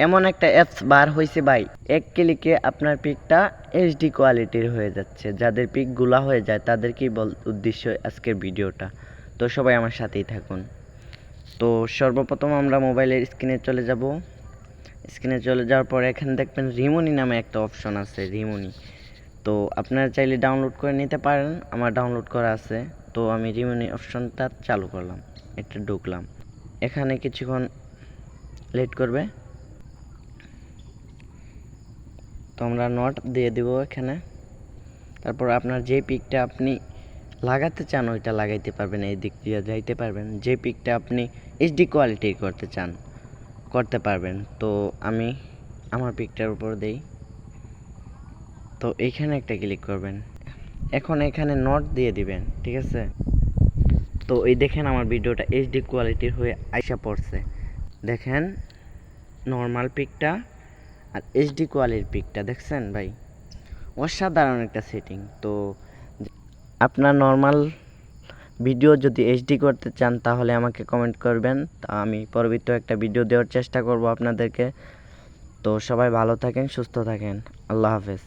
এমন একটা অ্যাপস বার হয়েছে ভাই, এক ক্লিকে আপনার পিকটা এইচডি কোয়ালিটির হয়ে যাচ্ছে। যাদের পিক গুলা হয়ে যায় তাদেরকেই উদ্দেশ্য আজকের ভিডিওটা। তো সবাই আমার সাথেই থাকুন। তো সর্বপ্রথম আমরা মোবাইলের স্ক্রিনে চলে যাব। স্ক্রিনে চলে যাওয়ার পর এখানে দেখবেন রিমনি নামে একটা অপশন আছে, রিমনি। তো আপনারা চাইলে ডাউনলোড করে নিতে পারেন, আমার ডাউনলোড করা আছে। তো আমি রিমনি অপশনটা চালু করলাম, এটা ঢুকলাম। এখানে কিছুক্ষণ লেট করবে, তো আমরা নট দিয়ে দিব এখানে। তারপর আপনার যে পিকটা আপনি লাগাতে চান ওইটা লাগাইতে পারবেন, এই দিক দিয়ে যাইতে পারবেন। যে পিকটা আপনি এইচডি কোয়ালিটি করতে চান করতে পারবেন। তো আমি আমার পিকটার উপর দেই, তো এইখানে একটা ক্লিক করবেন। এখন এখানে নট দিয়ে দিবেন, ঠিক আছে। তো এই দেখেন আমার ভিডিওটা এইচডি কোয়ালিটির হয়ে আইসা পড়ছে। দেখেন নর্মাল পিকটা আর এইচডি কোয়ালিটির পিকটা দেখছেন ভাই, অসাধারণ একটা সেটিং। তো আপনার নর্মাল ভিডিও যদি এইচডি করতে চান তাহলে আমাকে কমেন্ট করবেন, তা আমি পরবর্তী একটা ভিডিও দেওয়ার চেষ্টা করব আপনাদেরকে। তো সবাই ভালো থাকেন, সুস্থ থাকেন, আল্লাহ হাফেজ।